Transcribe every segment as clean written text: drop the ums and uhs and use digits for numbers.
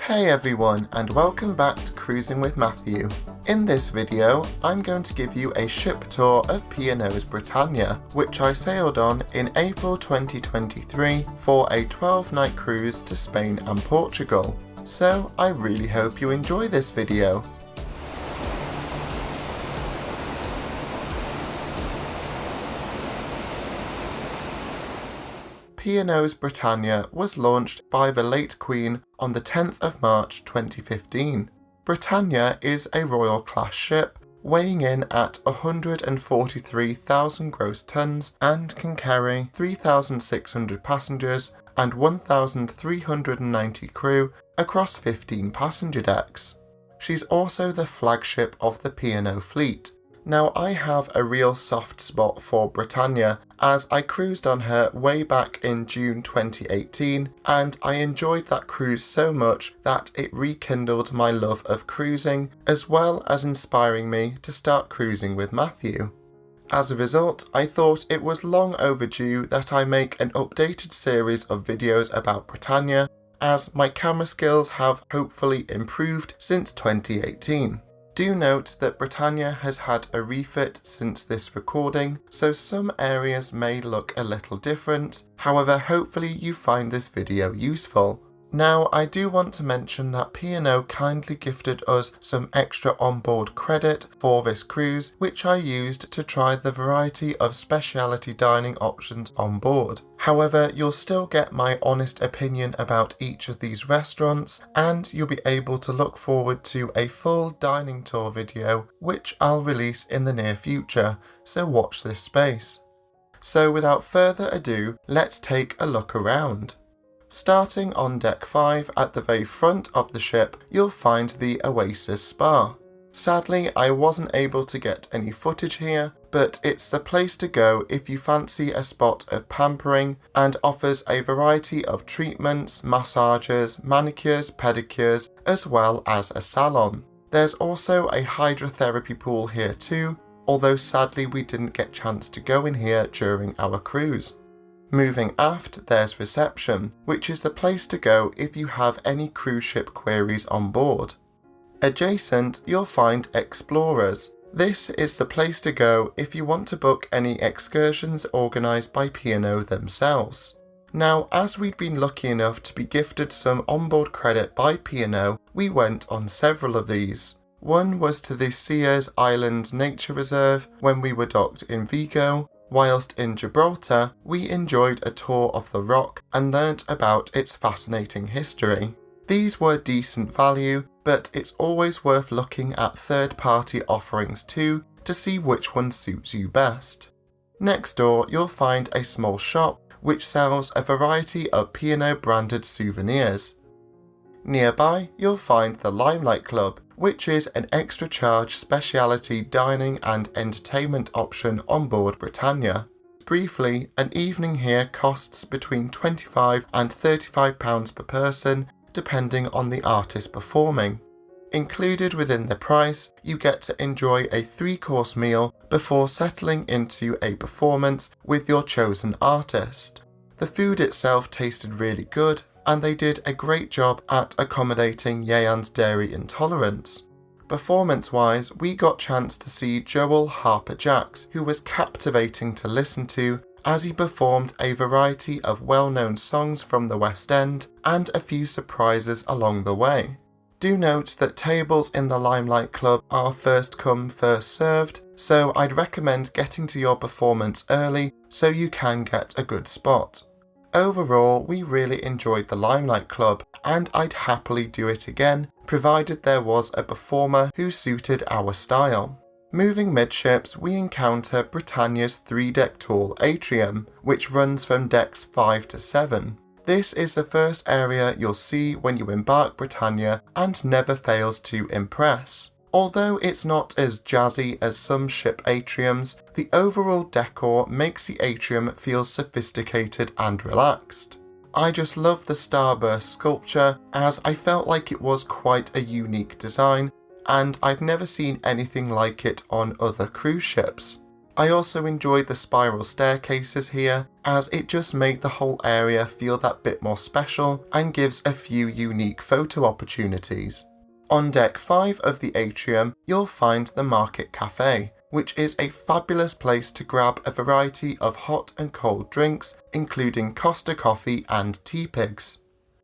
Hey everyone, and welcome back to Cruising with Matthew. In this video, I'm going to give you a ship tour of P&O's Britannia, which I sailed on in April 2023 for a 12-night cruise to Spain and Portugal. So I really hope you enjoy this video. P&O's Britannia was launched by the late Queen on the 10th of March 2015. Britannia is a Royal class ship, weighing in at 143,000 gross tons and can carry 3,600 passengers and 1,390 crew across 15 passenger decks. She's also the flagship of the P&O fleet. Now, I have a real soft spot for Britannia as I cruised on her way back in June 2018, and I enjoyed that cruise so much that it rekindled my love of cruising, as well as inspiring me to start cruising with Matthew. As a result, I thought it was long overdue that I make an updated series of videos about Britannia, as my camera skills have hopefully improved since 2018. Do note that Britannia has had a refit since this recording, so some areas may look a little different. However, hopefully you find this video useful. Now, I do want to mention that P&O kindly gifted us some extra onboard credit for this cruise, which I used to try the variety of specialty dining options on board. However, you'll still get my honest opinion about each of these restaurants, and you'll be able to look forward to a full dining tour video, which I'll release in the near future, so watch this space. So without further ado, let's take a look around. Starting on deck 5 at the very front of the ship, you'll find the Oasis Spa. Sadly, I wasn't able to get any footage here, but it's the place to go if you fancy a spot of pampering and offers a variety of treatments, massages, manicures, pedicures, as well as a salon. There's also a hydrotherapy pool here too, although sadly we didn't get a chance to go in here during our cruise. Moving aft, there's reception, which is the place to go if you have any cruise ship queries on board. Adjacent, you'll find explorers. This is the place to go if you want to book any excursions organised by P&O themselves. Now, as we'd been lucky enough to be gifted some onboard credit by P&O, we went on several of these. One was to the Sears Island Nature Reserve when we were docked in Vigo. Whilst in Gibraltar, we enjoyed a tour of the rock and learnt about its fascinating history. These were decent value, but it's always worth looking at third-party offerings too to see which one suits you best. Next door, you'll find a small shop which sells a variety of P&O branded souvenirs. Nearby, you'll find the Limelight Club, which is an extra charge specialty dining and entertainment option on board Britannia. Briefly, an evening here costs between £25 and £35 per person, depending on the artist performing. Included within the price, you get to enjoy a 3-course meal before settling into a performance with your chosen artist. The food itself tasted really good, and they did a great job at accommodating Yean's dairy intolerance. Performance-wise, we got chance to see Joel Harper-Jacks, who was captivating to listen to as he performed a variety of well-known songs from the West End and a few surprises along the way. Do note that tables in the Limelight Club are first come, first served, so I'd recommend getting to your performance early so you can get a good spot. Overall, we really enjoyed the Limelight Club, and I'd happily do it again, provided there was a performer who suited our style. Moving midships, we encounter Britannia's 3-deck tall Atrium, which runs from decks 5 to 7. This is the first area you'll see when you embark Britannia and never fails to impress. Although it's not as jazzy as some ship atriums, the overall decor makes the atrium feel sophisticated and relaxed. I just love the starburst sculpture, as I felt like it was quite a unique design, and I've never seen anything like it on other cruise ships. I also enjoyed the spiral staircases here, as it just made the whole area feel that bit more special and gives a few unique photo opportunities. On deck 5 of the Atrium, you'll find the Market Cafe, which is a fabulous place to grab a variety of hot and cold drinks, including Costa coffee and tea pigs.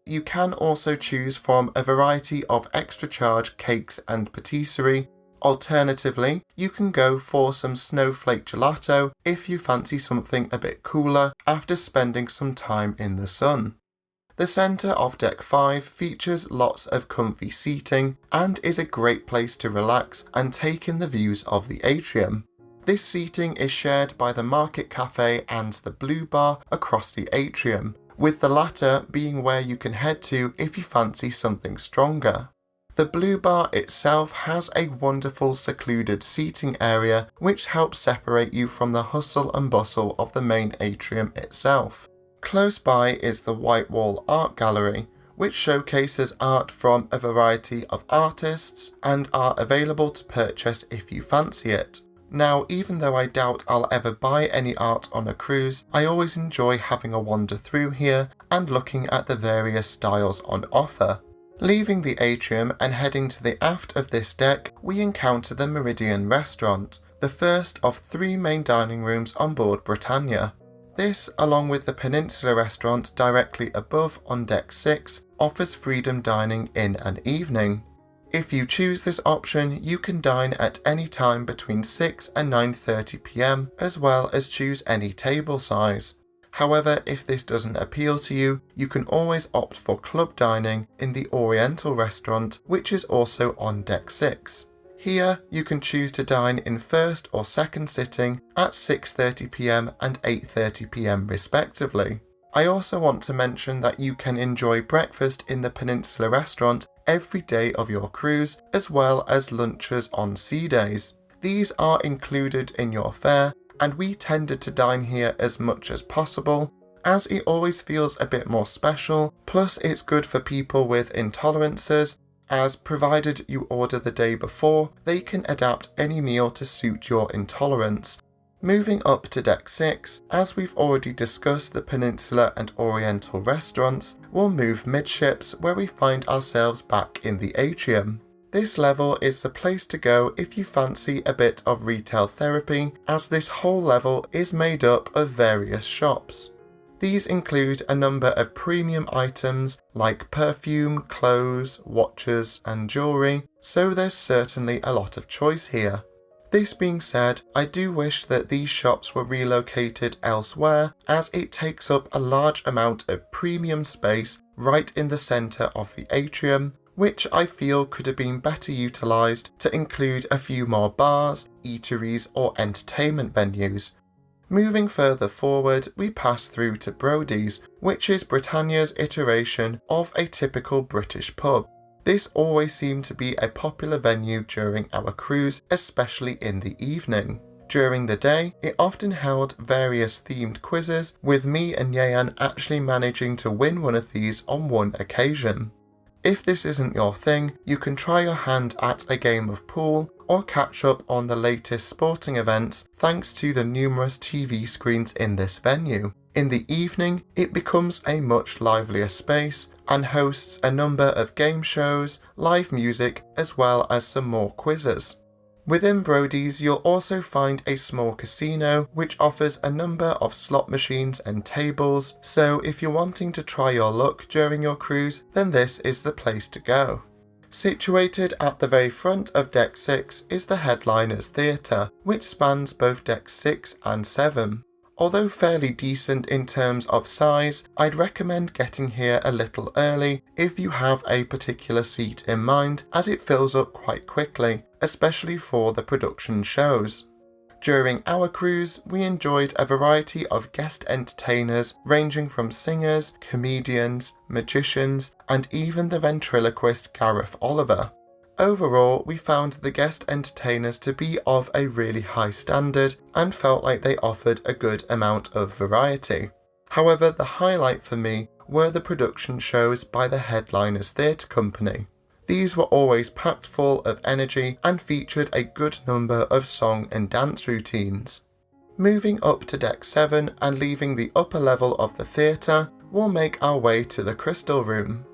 You can also choose from a variety of extra charge cakes and patisserie. Alternatively, you can go for some snowflake gelato if you fancy something a bit cooler after spending some time in the sun. The centre of Deck 5 features lots of comfy seating and is a great place to relax and take in the views of the Atrium. This seating is shared by the Market Cafe and the Blue Bar across the Atrium, with the latter being where you can head to if you fancy something stronger. The Blue Bar itself has a wonderful secluded seating area which helps separate you from the hustle and bustle of the main atrium itself. Close by is the White Wall Art Gallery, which showcases art from a variety of artists and are available to purchase if you fancy it. Now, even though I doubt I'll ever buy any art on a cruise, I always enjoy having a wander through here and looking at the various styles on offer. Leaving the Atrium and heading to the aft of this deck, we encounter the Meridian Restaurant, the first of 3 main dining rooms on board Britannia. This, along with the Peninsula Restaurant directly above on Deck 6, offers freedom dining in an evening. If you choose this option, you can dine at any time between 6 and 9:30 p.m, as well as choose any table size. However, if this doesn't appeal to you, you can always opt for club dining in the Oriental Restaurant, which is also on Deck 6. Here, you can choose to dine in first or second sitting at 6:30 p.m. and 8:30 p.m. respectively. I also want to mention that you can enjoy breakfast in the Peninsula Restaurant every day of your cruise, as well as lunches on sea days. These are included in your fare, and we tended to dine here as much as possible, as it always feels a bit more special, plus it's good for people with intolerances, as provided you order the day before, they can adapt any meal to suit your intolerance. Moving up to Deck 6, as we've already discussed the Peninsula and Oriental restaurants, we'll move midships where we find ourselves back in the Atrium. This level is the place to go if you fancy a bit of retail therapy, as this whole level is made up of various shops. These include a number of premium items like perfume, clothes, watches and jewellery, so there's certainly a lot of choice here. This being said, I do wish that these shops were relocated elsewhere, as it takes up a large amount of premium space right in the centre of the Atrium, which I feel could have been better utilised to include a few more bars, eateries or entertainment venues. Moving further forward, we pass through to Brodie's, which is Britannia's iteration of a typical British pub. This always seemed to be a popular venue during our cruise, especially in the evening. During the day, it often held various themed quizzes, with me and Yeyan actually managing to win one of these on one occasion. If this isn't your thing, you can try your hand at a game of pool or catch up on the latest sporting events thanks to the numerous TV screens in this venue. In the evening, it becomes a much livelier space and hosts a number of game shows, live music, as well as some more quizzes. Within Brodie's, you'll also find a small casino which offers a number of slot machines and tables, so if you're wanting to try your luck during your cruise, then this is the place to go. Situated at the very front of Deck 6 is the Headliners Theatre, which spans both Decks 6 and 7. Although fairly decent in terms of size, I'd recommend getting here a little early if you have a particular seat in mind, as it fills up quite quickly, especially for the production shows. During our cruise, we enjoyed a variety of guest entertainers ranging from singers, comedians, magicians, and even the ventriloquist Gareth Oliver. Overall, we found the guest entertainers to be of a really high standard and felt like they offered a good amount of variety. However, the highlight for me were the production shows by the Headliners Theatre Company. These were always packed full of energy and featured a good number of song and dance routines. Moving up to deck 7 and leaving the upper level of the theatre, we'll make our way to the Crystal Room.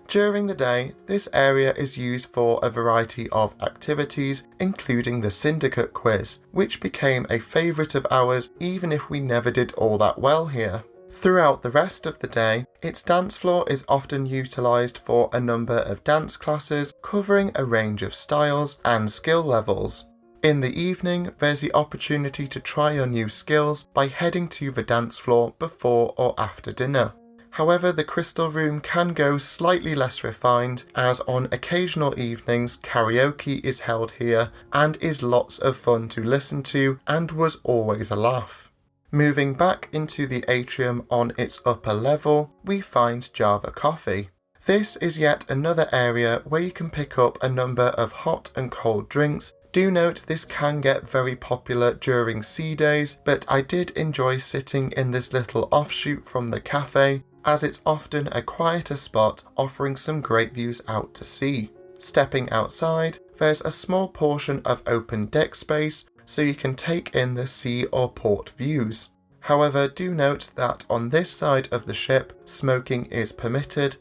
During the day, this area is used for a variety of activities, including the Syndicate Quiz, which became a favourite of ours even if we never did all that well here. Throughout the rest of the day, its dance floor is often utilised for a number of dance classes covering a range of styles and skill levels. In the evening, there's the opportunity to try your new skills by heading to the dance floor before or after dinner. However, the Crystal Room can go slightly less refined, as on occasional evenings karaoke is held here and is lots of fun to listen to and was always a laugh. Moving back into the atrium on its upper level, we find Java Coffee. This is yet another area where you can pick up a number of hot and cold drinks. Do note this can get very popular during sea days, but I did enjoy sitting in this little offshoot from the cafe, as it's often a quieter spot offering some great views out to sea. Stepping outside, there's a small portion of open deck space so you can take in the sea or port views. However, do note that on this side of the ship, smoking is permitted.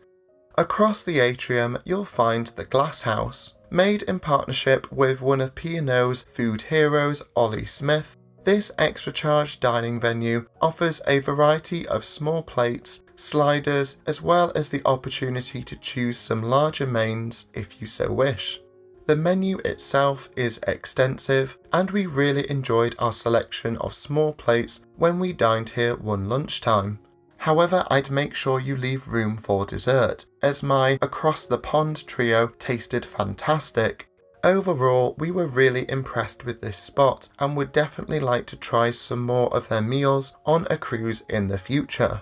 Across the atrium, you'll find the Glass House. Made in partnership with one of P&O's food heroes, Ollie Smith, this extra charge dining venue offers a variety of small plates, sliders, as well as the opportunity to choose some larger mains if you so wish. The menu itself is extensive, and we really enjoyed our selection of small plates when we dined here one lunchtime. However, I'd make sure you leave room for dessert, as my Across the Pond trio tasted fantastic. Overall, we were really impressed with this spot and would definitely like to try some more of their meals on a cruise in the future.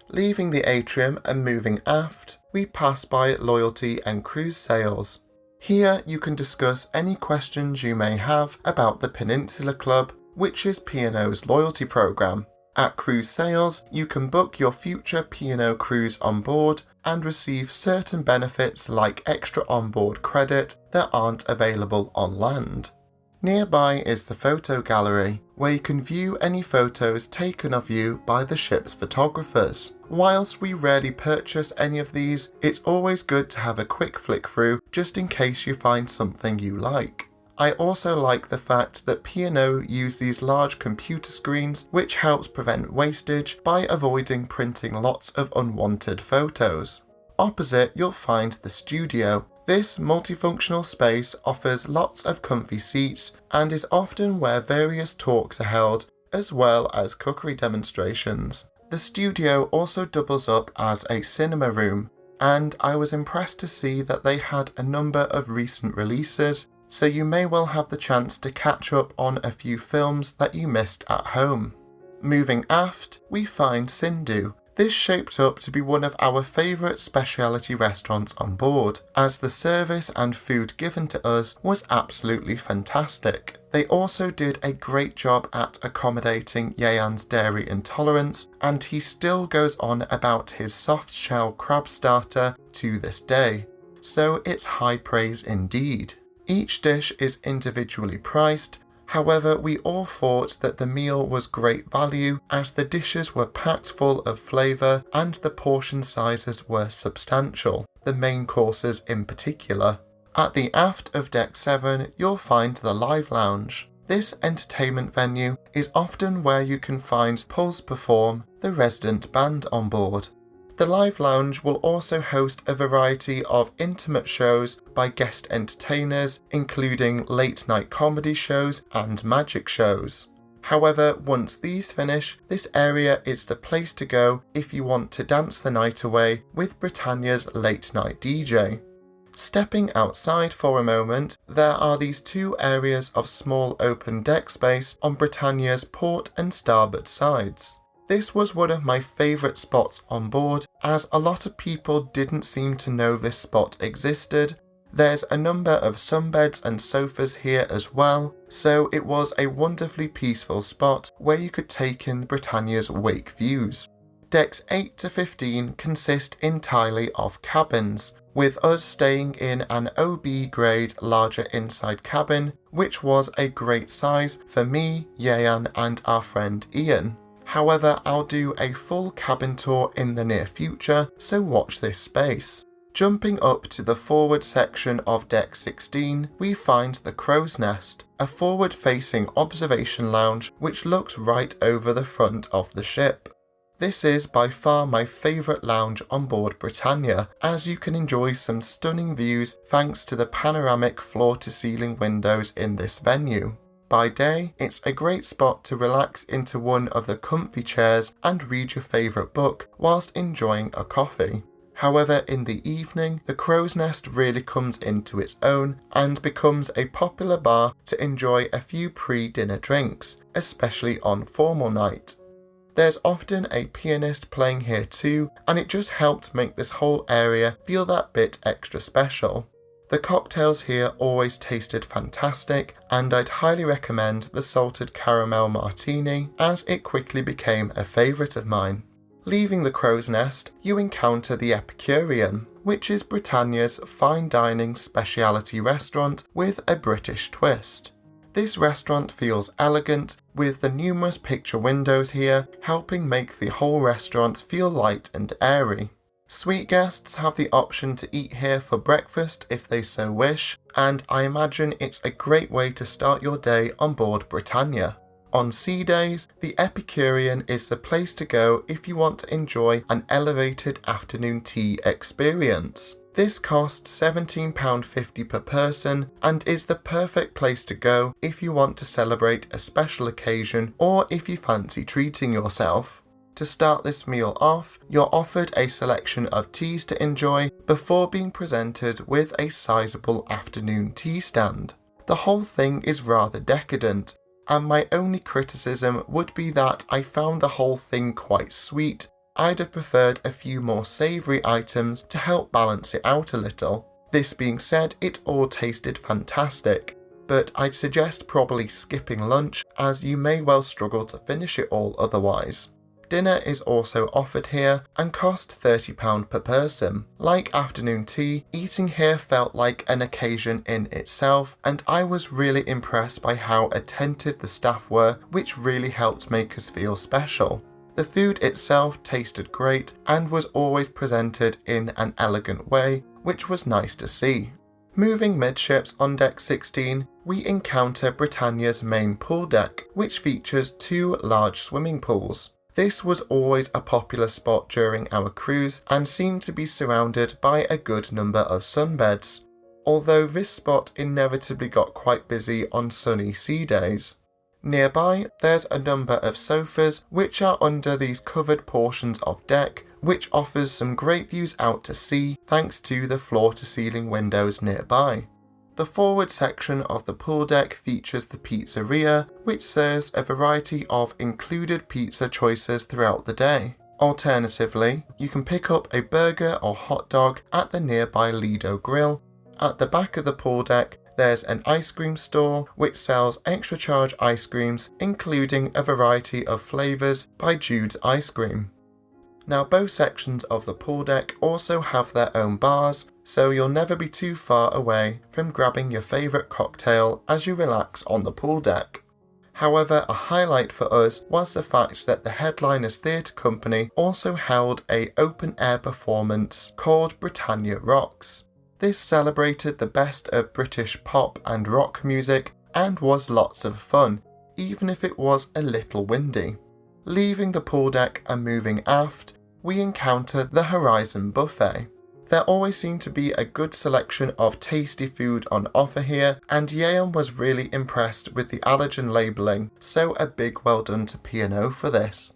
Leaving the atrium and moving aft, we pass by Loyalty and Cruise Sales. Here you can discuss any questions you may have about the Peninsula Club, which is P&O's loyalty programme. At Cruise Sales, you can book your future P&O cruise on board and receive certain benefits like extra onboard credit that aren't available on land. Nearby is the photo gallery, where you can view any photos taken of you by the ship's photographers. Whilst we rarely purchase any of these, it's always good to have a quick flick through just in case you find something you like. I also like the fact that P&O use these large computer screens, which helps prevent wastage by avoiding printing lots of unwanted photos. Opposite, you'll find the studio. This multifunctional space offers lots of comfy seats and is often where various talks are held, as well as cookery demonstrations. The studio also doubles up as a cinema room, and I was impressed to see that they had a number of recent releases, so you may well have the chance to catch up on a few films that you missed at home. Moving aft, we find Sindhu. This shaped up to be one of our favourite specialty restaurants on board, as the service and food given to us was absolutely fantastic. They also did a great job at accommodating Yeyan's dairy intolerance, and he still goes on about his soft shell crab starter to this day, so it's high praise indeed. Each dish is individually priced. However, we all thought that the meal was great value, as the dishes were packed full of flavour and the portion sizes were substantial, the main courses in particular. At the aft of Deck 7, you'll find the Live Lounge. This entertainment venue is often where you can find Pulse Perform, the resident band on board. The Live Lounge will also host a variety of intimate shows by guest entertainers, including late night comedy shows and magic shows. However, once these finish, this area is the place to go if you want to dance the night away with Britannia's late night DJ. Stepping outside for a moment, there are these two areas of small open deck space on Britannia's port and starboard sides. This was one of my favourite spots on board, as a lot of people didn't seem to know this spot existed. There's a number of sunbeds and sofas here as well, so it was a wonderfully peaceful spot where you could take in Britannia's wake views. Decks 8 to 15 consist entirely of cabins, with us staying in an OB grade larger inside cabin, which was a great size for me, Yeyan and our friend Ian. However, I'll do a full cabin tour in the near future, so watch this space. Jumping up to the forward section of Deck 16, we find the Crow's Nest, a forward-facing observation lounge which looks right over the front of the ship. This is by far my favourite lounge on board Britannia, as you can enjoy some stunning views thanks to the panoramic floor-to-ceiling windows in this venue. By day, it's a great spot to relax into one of the comfy chairs and read your favourite book whilst enjoying a coffee. However, in the evening, the Crow's Nest really comes into its own and becomes a popular bar to enjoy a few pre-dinner drinks, especially on formal night. There's often a pianist playing here too, and it just helped make this whole area feel that bit extra special. The cocktails here always tasted fantastic, and I'd highly recommend the salted caramel martini, as it quickly became a favourite of mine. Leaving the Crow's Nest, you encounter the Epicurean, which is Britannia's fine dining speciality restaurant with a British twist. This restaurant feels elegant, with the numerous picture windows here helping make the whole restaurant feel light and airy. Suite guests have the option to eat here for breakfast if they so wish, and I imagine it's a great way to start your day on board Britannia. On sea days, the Epicurean is the place to go if you want to enjoy an elevated afternoon tea experience. This costs £17.50 per person and is the perfect place to go if you want to celebrate a special occasion or if you fancy treating yourself. To start this meal off, you're offered a selection of teas to enjoy before being presented with a sizable afternoon tea stand. The whole thing is rather decadent, and my only criticism would be that I found the whole thing quite sweet. I'd have preferred a few more savoury items to help balance it out a little. This being said, it all tasted fantastic, but I'd suggest probably skipping lunch, as you may well struggle to finish it all otherwise. Dinner is also offered here and cost £30 per person. Like afternoon tea, eating here felt like an occasion in itself, and I was really impressed by how attentive the staff were, which really helped make us feel special. The food itself tasted great and was always presented in an elegant way, which was nice to see. Moving midships on Deck 16, we encounter Britannia's main pool deck, which features 2 large swimming pools. This was always a popular spot during our cruise and seemed to be surrounded by a good number of sunbeds, although this spot inevitably got quite busy on sunny sea days. Nearby, there's a number of sofas which are under these covered portions of deck, which offers some great views out to sea thanks to the floor-to-ceiling windows nearby. The forward section of the pool deck features the pizzeria, which serves a variety of included pizza choices throughout the day. Alternatively, you can pick up a burger or hot dog at the nearby Lido Grill. At the back of the pool deck, there's an ice cream store which sells extra charge ice creams, including a variety of flavours by Jude's Ice Cream. Now, both sections of the pool deck also have their own bars, so you'll never be too far away from grabbing your favourite cocktail as you relax on the pool deck. However, a highlight for us was the fact that the Headliners Theatre Company also held an open-air performance called Britannia Rocks. This celebrated the best of British pop and rock music and was lots of fun, even if it was a little windy. Leaving the pool deck and moving aft, we encounter the Horizon Buffet. There always seemed to be a good selection of tasty food on offer here, and Yeon was really impressed with the allergen labelling, so a big well done to P&O for this.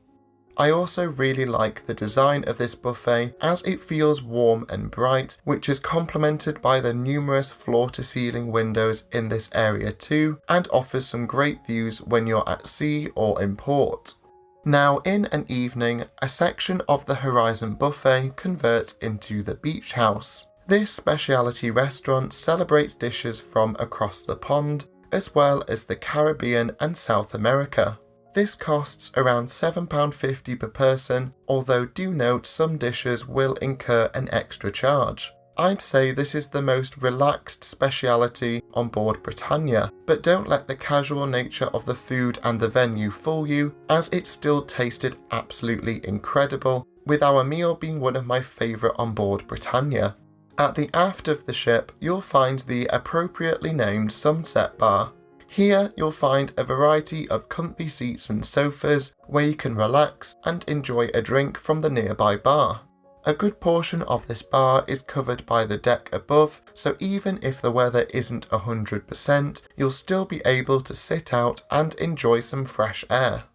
I also really like the design of this buffet, as it feels warm and bright, which is complemented by the numerous floor-to-ceiling windows in this area too, and offers some great views when you're at sea or in port. Now, in an evening, a section of the Horizon Buffet converts into the Beach House. This specialty restaurant celebrates dishes from across the pond, as well as the Caribbean and South America. This costs around £7.50 per person, although do note some dishes will incur an extra charge. I'd say this is the most relaxed speciality on board Britannia, but don't let the casual nature of the food and the venue fool you, as it still tasted absolutely incredible, with our meal being one of my favourite on board Britannia. At the aft of the ship, you'll find the appropriately named Sunset Bar. Here you'll find a variety of comfy seats and sofas where you can relax and enjoy a drink from the nearby bar. A good portion of this bar is covered by the deck above, so even if the weather isn't 100%, you'll still be able to sit out and enjoy some fresh air.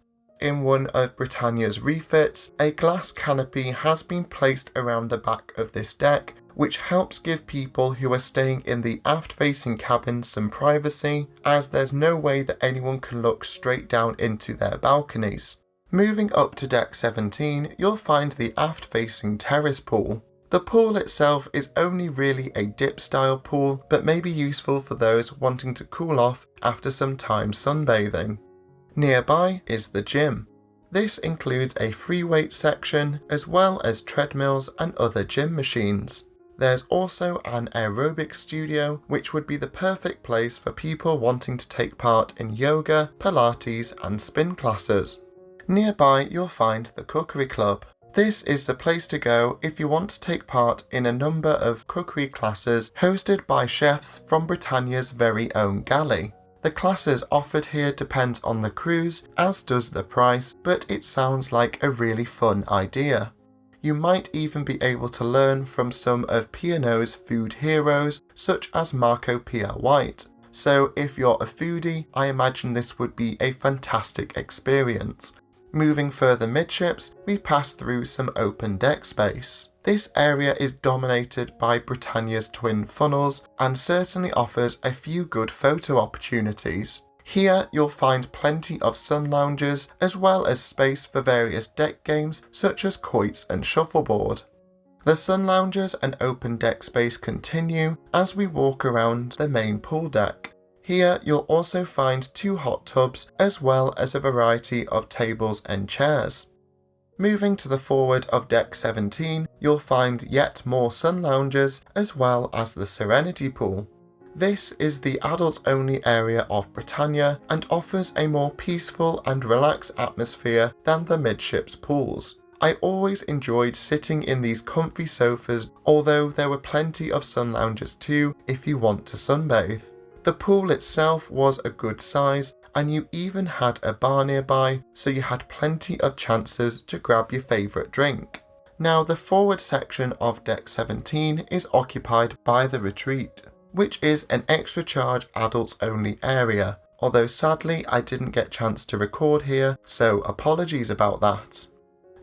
In one of Britannia's refits, a glass canopy has been placed around the back of this deck, which helps give people who are staying in the aft-facing cabins some privacy, as there's no way that anyone can look straight down into their balconies. Moving up to deck 17, you'll find the aft-facing terrace pool. The pool itself is only really a dip-style pool, but may be useful for those wanting to cool off after some time sunbathing. Nearby is the gym. This includes a free weights section, as well as treadmills and other gym machines. There's also an aerobic studio, which would be the perfect place for people wanting to take part in yoga, Pilates and spin classes. Nearby you'll find the Cookery Club. This is the place to go if you want to take part in a number of cookery classes hosted by chefs from Britannia's very own galley. The classes offered here depends on the cruise, as does the price, but it sounds like a really fun idea. You might even be able to learn from some of P&O's food heroes, such as Marco Pierre White. So if you're a foodie, I imagine this would be a fantastic experience. Moving further midships, we pass through some open deck space. This area is dominated by Britannia's twin funnels and certainly offers a few good photo opportunities. Here you'll find plenty of sun lounges as well as space for various deck games such as quoits and shuffleboard. The sun lounges and open deck space continue as we walk around the main pool deck. Here you'll also find 2 hot tubs as well as a variety of tables and chairs. Moving to the forward of deck 17, you'll find yet more sun lounges as well as the Serenity Pool. This is the adults-only area of Britannia and offers a more peaceful and relaxed atmosphere than the midships pools. I always enjoyed sitting in these comfy sofas, although there were plenty of sun lounges too if you want to sunbathe. The pool itself was a good size and you even had a bar nearby, so you had plenty of chances to grab your favourite drink. Now the forward section of deck 17 is occupied by the retreat, which is an extra charge adults only area, although sadly I didn't get a chance to record here, so apologies about that.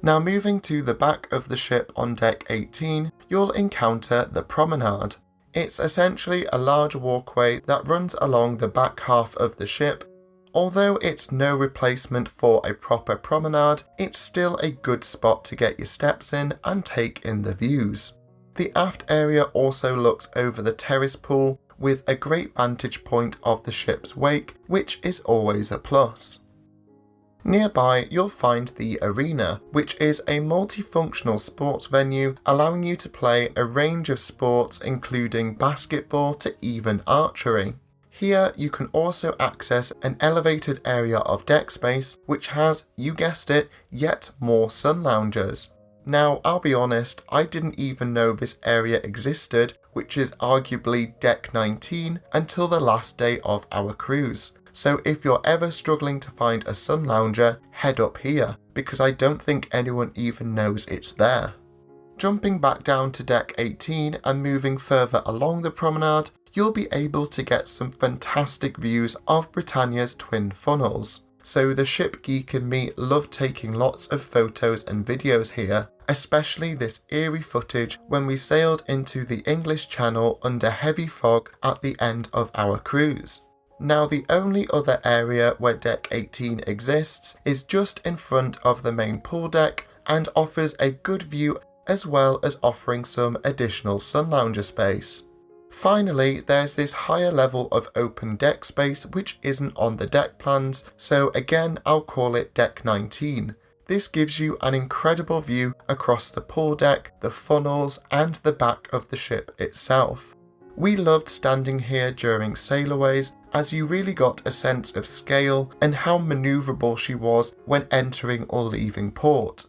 Now moving to the back of the ship on deck 18, you'll encounter the promenade. It's essentially a large walkway that runs along the back half of the ship. Although it's no replacement for a proper promenade, it's still a good spot to get your steps in and take in the views. The aft area also looks over the terrace pool with a great vantage point of the ship's wake, which is always a plus. Nearby you'll find the arena, which is a multifunctional sports venue allowing you to play a range of sports including basketball to even archery. Here you can also access an elevated area of deck space which has, you guessed it, yet more sun loungers. Now I'll be honest, I didn't even know this area existed, which is arguably deck 19, until the last day of our cruise. So if you're ever struggling to find a sun lounger, head up here, because I don't think anyone even knows it's there. Jumping back down to deck 18 and moving further along the promenade, you'll be able to get some fantastic views of Britannia's twin funnels. So the ship geek in me loved taking lots of photos and videos here, especially this eerie footage when we sailed into the English Channel under heavy fog at the end of our cruise. Now the only other area where deck 18 exists is just in front of the main pool deck and offers a good view as well as offering some additional sun lounger space. Finally, there's this higher level of open deck space which isn't on the deck plans, so again I'll call it deck 19. This gives you an incredible view across the pool deck, the funnels and the back of the ship itself. We loved standing here during sailaways as you really got a sense of scale and how manoeuvrable she was when entering or leaving port.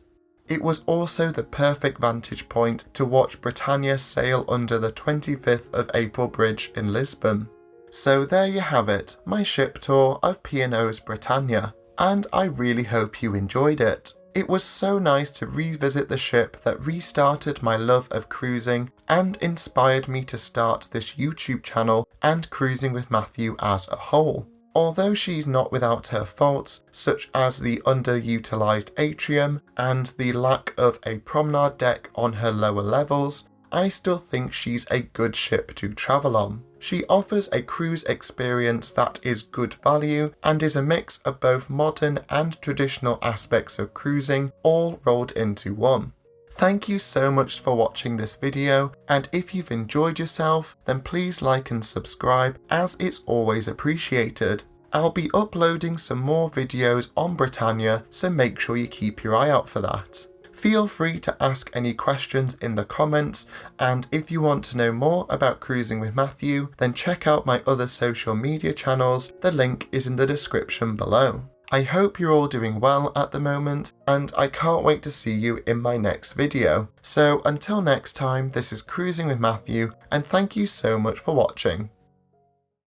It was also the perfect vantage point to watch Britannia sail under the 25th of April bridge in Lisbon. So there you have it, my ship tour of P&O's Britannia, and I really hope you enjoyed it. It was so nice to revisit the ship that restarted my love of cruising and inspired me to start this YouTube channel and Cruising with Matthew as a whole. Although she's not without her faults, such as the underutilised atrium and the lack of a promenade deck on her lower levels, I still think she's a good ship to travel on. She offers a cruise experience that is good value and is a mix of both modern and traditional aspects of cruising all rolled into one. Thank you so much for watching this video, and if you've enjoyed yourself, then please like and subscribe as it's always appreciated. I'll be uploading some more videos on Britannia, so make sure you keep your eye out for that. Feel free to ask any questions in the comments, and if you want to know more about Cruising with Matthew, then check out my other social media channels, the link is in the description below. I hope you're all doing well at the moment, and I can't wait to see you in my next video. So until next time, this is Cruising with Matthew, and thank you so much for watching.